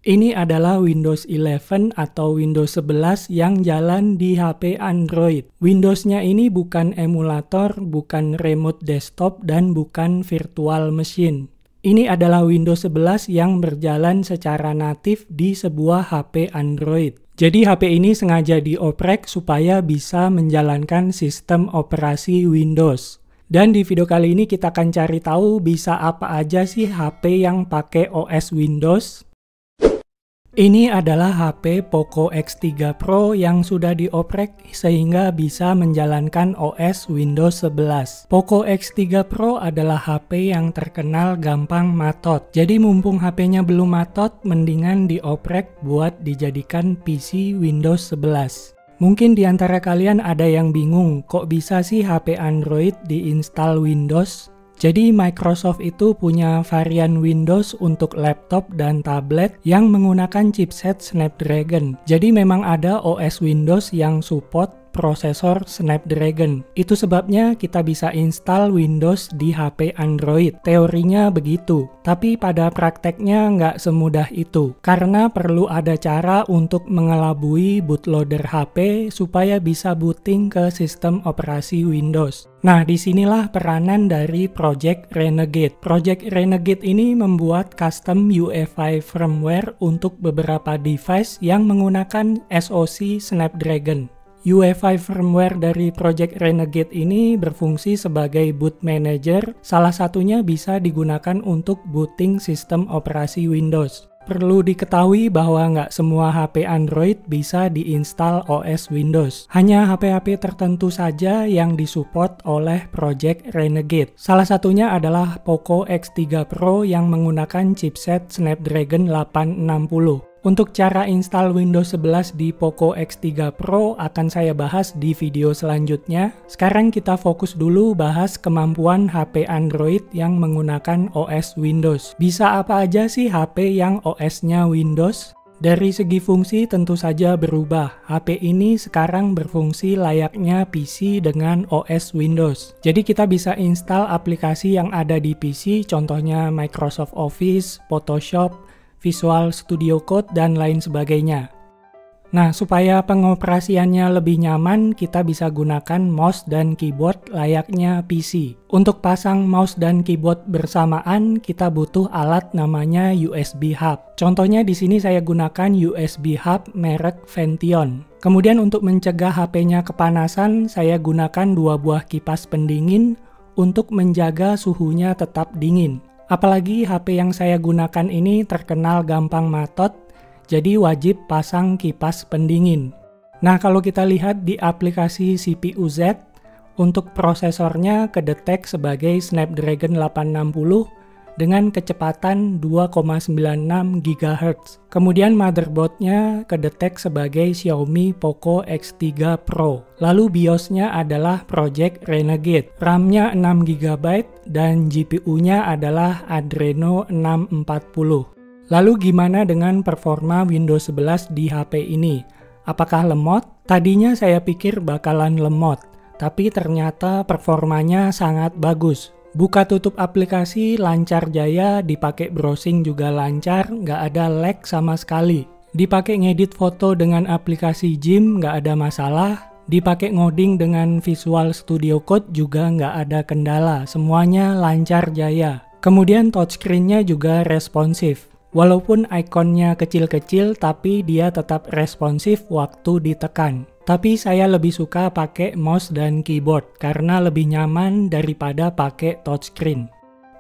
Ini adalah Windows 11 atau Windows 11 yang jalan di HP Android. Windowsnya ini bukan emulator, bukan remote desktop, dan bukan virtual machine. Ini adalah Windows 11 yang berjalan secara natif di sebuah HP Android. Jadi HP ini sengaja dioprek supaya bisa menjalankan sistem operasi Windows. Dan di video kali ini kita akan cari tahu bisa apa aja sih HP yang pakai OS Windows. Ini adalah HP Poco X3 Pro yang sudah dioprek sehingga bisa menjalankan OS Windows 11. Poco X3 Pro adalah HP yang terkenal gampang matot. Jadi mumpung HP-nya belum matot, mendingan dioprek buat dijadikan PC Windows 11. Mungkin di antara kalian ada yang bingung, kok bisa sih HP Android diinstal Windows? Jadi Microsoft itu punya varian Windows untuk laptop dan tablet yang menggunakan chipset Snapdragon. Jadi memang ada OS Windows yang support prosesor Snapdragon. Itu sebabnya kita bisa install Windows di HP Android. Teorinya begitu, tapi pada prakteknya nggak semudah itu. Karena perlu ada cara untuk mengelabui bootloader HP supaya bisa booting ke sistem operasi Windows. Nah, disinilah peranan dari Project Renegade. Project Renegade ini membuat custom UEFI firmware untuk beberapa device yang menggunakan SoC Snapdragon. UEFI firmware dari Project Renegade ini berfungsi sebagai boot manager, salah satunya bisa digunakan untuk booting sistem operasi Windows. Perlu diketahui bahwa nggak semua HP Android bisa diinstal OS Windows. Hanya HP-HP tertentu saja yang disupport oleh Project Renegade. Salah satunya adalah Poco X3 Pro yang menggunakan chipset Snapdragon 860. Untuk cara install Windows 11 di Poco X3 Pro akan saya bahas di video selanjutnya. Sekarang kita fokus dulu bahas kemampuan HP Android yang menggunakan OS Windows. Bisa apa aja sih HP yang OS-nya Windows? Dari segi fungsi tentu saja berubah. HP ini sekarang berfungsi layaknya PC dengan OS Windows. Jadi kita bisa install aplikasi yang ada di PC, contohnya Microsoft Office, Photoshop, Visual Studio Code, dan lain sebagainya. Nah, supaya pengoperasiannya lebih nyaman, kita bisa gunakan mouse dan keyboard layaknya PC. Untuk pasang mouse dan keyboard bersamaan, kita butuh alat namanya USB hub. Contohnya di sini saya gunakan USB hub merek Vention. Kemudian untuk mencegah HP-nya kepanasan, saya gunakan 2 buah kipas pendingin untuk menjaga suhunya tetap dingin. Apalagi HP yang saya gunakan ini terkenal gampang matot, jadi wajib pasang kipas pendingin. Nah, kalau kita lihat di aplikasi CPU Z, untuk prosesornya kedetek sebagai Snapdragon 860 dengan kecepatan 2,96 GHz. Kemudian motherboardnya kedetek sebagai Xiaomi Poco X3 Pro. Lalu BIOSnya adalah Project Renegade. RAM-nya 6 GB dan GPU-nya adalah Adreno 640. Lalu gimana dengan performa Windows 11 di HP ini? Apakah lemot? Tadinya saya pikir bakalan lemot, tapi ternyata performanya sangat bagus. Buka tutup aplikasi lancar jaya, dipakai browsing juga lancar, nggak ada lag sama sekali. Dipakai ngedit foto dengan aplikasi Gym nggak ada masalah. Dipakai ngoding dengan Visual Studio Code juga nggak ada kendala, semuanya lancar jaya. Kemudian touchscreen-nya juga responsif. Walaupun ikonnya kecil-kecil, tapi dia tetap responsif waktu ditekan. Tapi saya lebih suka pakai mouse dan keyboard karena lebih nyaman daripada pakai touchscreen.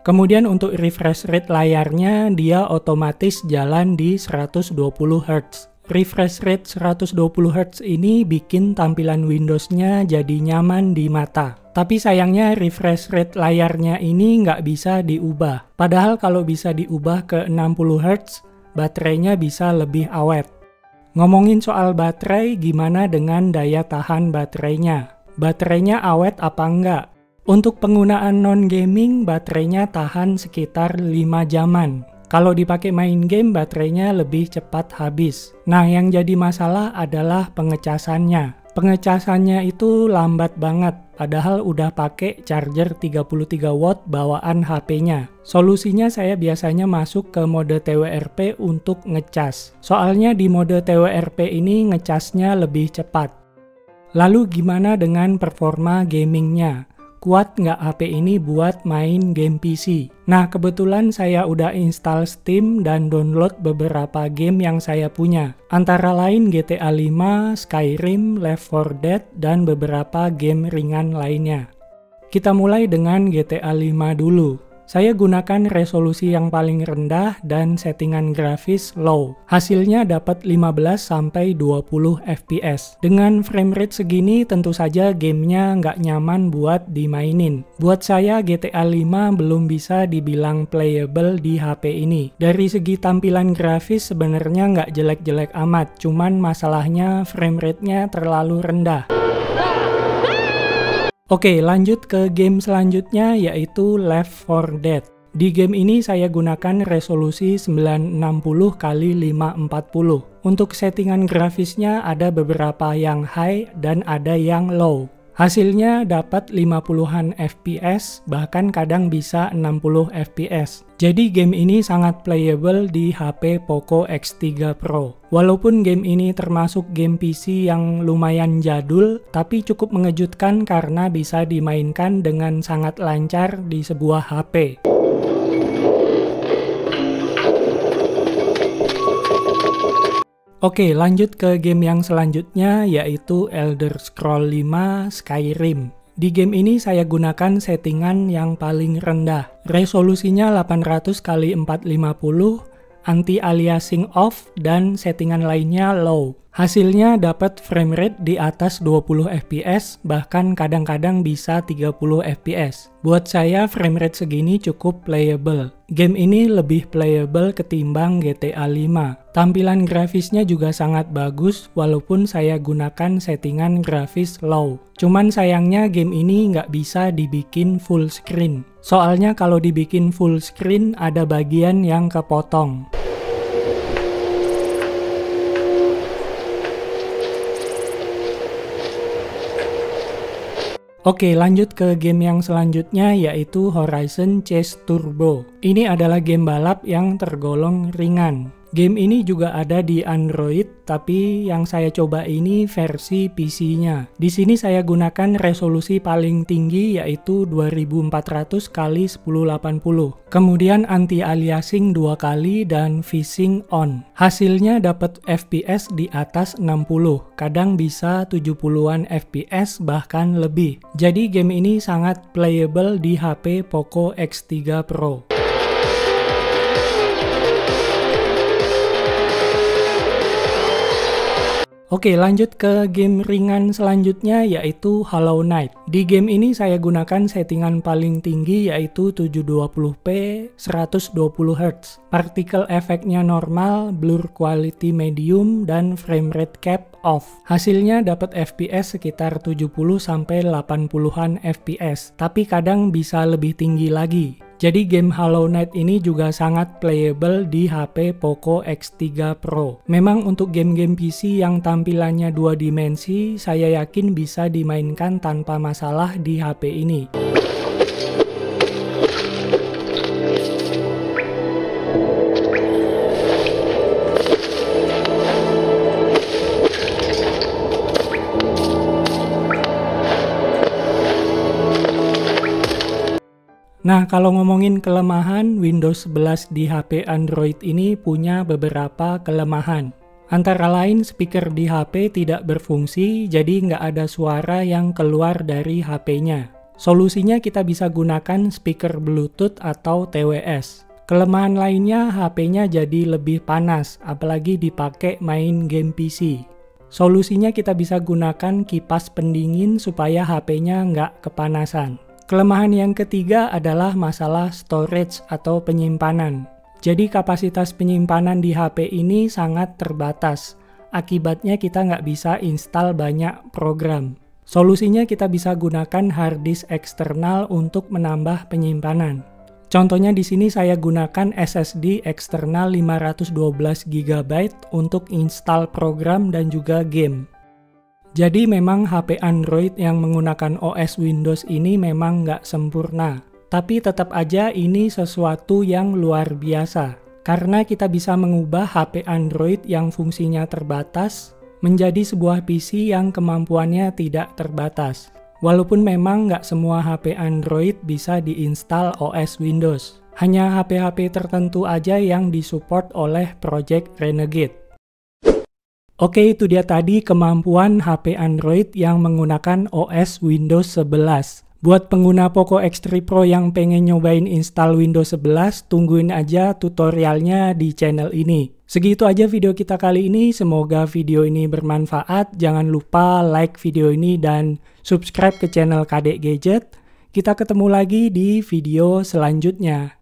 Kemudian untuk refresh rate layarnya, dia otomatis jalan di 120 Hz. Refresh rate 120 Hz ini bikin tampilan Windows-nya jadi nyaman di mata. Tapi sayangnya refresh rate layarnya ini nggak bisa diubah. Padahal kalau bisa diubah ke 60 Hz, baterainya bisa lebih awet. Ngomongin soal baterai, gimana dengan daya tahan baterainya? Baterainya awet apa enggak? Untuk penggunaan non-gaming, baterainya tahan sekitar 5 jaman. Kalau dipakai main game, baterainya lebih cepat habis. Nah, yang jadi masalah adalah pengecasannya. Pengecasannya itu lambat banget. padahal udah pakai charger 33 watt bawaan HP-nya. Solusinya saya biasanya masuk ke mode TWRP untuk ngecas. Soalnya di mode TWRP ini ngecasnya lebih cepat. Lalu gimana dengan performa gamingnya? Kuat nggak HP ini buat main game PC? Nah, kebetulan saya udah install Steam dan download beberapa game yang saya punya. Antara lain GTA 5, Skyrim, Left 4 Dead, dan beberapa game ringan lainnya. Kita mulai dengan GTA 5 dulu. Saya gunakan resolusi yang paling rendah dan settingan grafis low. Hasilnya dapat 15-20 fps. Dengan framerate segini tentu saja gamenya nggak nyaman buat dimainin. Buat saya GTA 5 belum bisa dibilang playable di HP ini. Dari segi tampilan grafis sebenarnya nggak jelek-jelek amat, cuman masalahnya framerate-nya terlalu rendah. Oke, lanjut ke game selanjutnya yaitu Left 4 Dead. Di game ini saya gunakan resolusi 960 x 540. Untuk settingan grafisnya ada beberapa yang high dan ada yang low. Hasilnya dapat 50-an fps, bahkan kadang bisa 60 fps. Jadi game ini sangat playable di HP Poco X3 Pro. Walaupun game ini termasuk game PC yang lumayan jadul, tapi cukup mengejutkan karena bisa dimainkan dengan sangat lancar di sebuah HP. Oke, lanjut ke game yang selanjutnya yaitu Elder Scrolls 5 Skyrim. Di game ini saya gunakan settingan yang paling rendah. Resolusinya 800 x 450, anti-aliasing off, dan settingan lainnya low. Hasilnya dapat framerate di atas 20 fps, bahkan kadang-kadang bisa 30 fps. Buat saya framerate segini cukup playable. Game ini lebih playable ketimbang GTA 5. Tampilan grafisnya juga sangat bagus walaupun saya gunakan settingan grafis low. Cuman sayangnya game ini nggak bisa dibikin full screen. Soalnya kalau dibikin full screen ada bagian yang kepotong. Oke, lanjut ke game yang selanjutnya yaitu Horizon Chase Turbo. Ini adalah game balap yang tergolong ringan. Game ini juga ada di Android, tapi yang saya coba ini versi PC-nya. Di sini saya gunakan resolusi paling tinggi yaitu 2400 x 1080. Kemudian anti-aliasing 2 kali dan phishing on. Hasilnya dapat FPS di atas 60, kadang bisa 70-an FPS bahkan lebih. Jadi game ini sangat playable di HP Poco X3 Pro. Oke, lanjut ke game ringan selanjutnya yaitu Hollow Knight. Di game ini saya gunakan settingan paling tinggi yaitu 720p 120Hz. Particle efeknya normal, blur quality medium, dan framerate cap off. Hasilnya dapat FPS sekitar 70-80an FPS, tapi kadang bisa lebih tinggi lagi. Jadi game Hollow Knight ini juga sangat playable di HP Poco X3 Pro. Memang untuk game-game PC yang tampilannya 2 dimensi, saya yakin bisa dimainkan tanpa masalah di HP ini. Nah, kalau ngomongin kelemahan, Windows 11 di HP Android ini punya beberapa kelemahan. Antara lain, speaker di HP tidak berfungsi, jadi nggak ada suara yang keluar dari HP-nya. Solusinya kita bisa gunakan speaker Bluetooth atau TWS. Kelemahan lainnya, HP-nya jadi lebih panas, apalagi dipakai main game PC. Solusinya kita bisa gunakan kipas pendingin supaya HP-nya nggak kepanasan. Kelemahan yang ketiga adalah masalah storage atau penyimpanan. Jadi kapasitas penyimpanan di HP ini sangat terbatas. Akibatnya kita nggak bisa install banyak program. Solusinya kita bisa gunakan hard disk eksternal untuk menambah penyimpanan. Contohnya di sini saya gunakan SSD eksternal 512 GB untuk install program dan juga game. Jadi memang HP Android yang menggunakan OS Windows ini memang nggak sempurna. Tapi tetap aja ini sesuatu yang luar biasa. Karena kita bisa mengubah HP Android yang fungsinya terbatas menjadi sebuah PC yang kemampuannya tidak terbatas. Walaupun memang nggak semua HP Android bisa diinstal OS Windows. Hanya HP-HP tertentu aja yang disupport oleh Project Renegade. Oke, itu dia tadi kemampuan HP Android yang menggunakan OS Windows 11. Buat pengguna Poco X3 Pro yang pengen nyobain install Windows 11, tungguin aja tutorialnya di channel ini. Segitu aja video kita kali ini, semoga video ini bermanfaat. Jangan lupa like video ini dan subscribe ke channel Kadek Gadget. Kita ketemu lagi di video selanjutnya.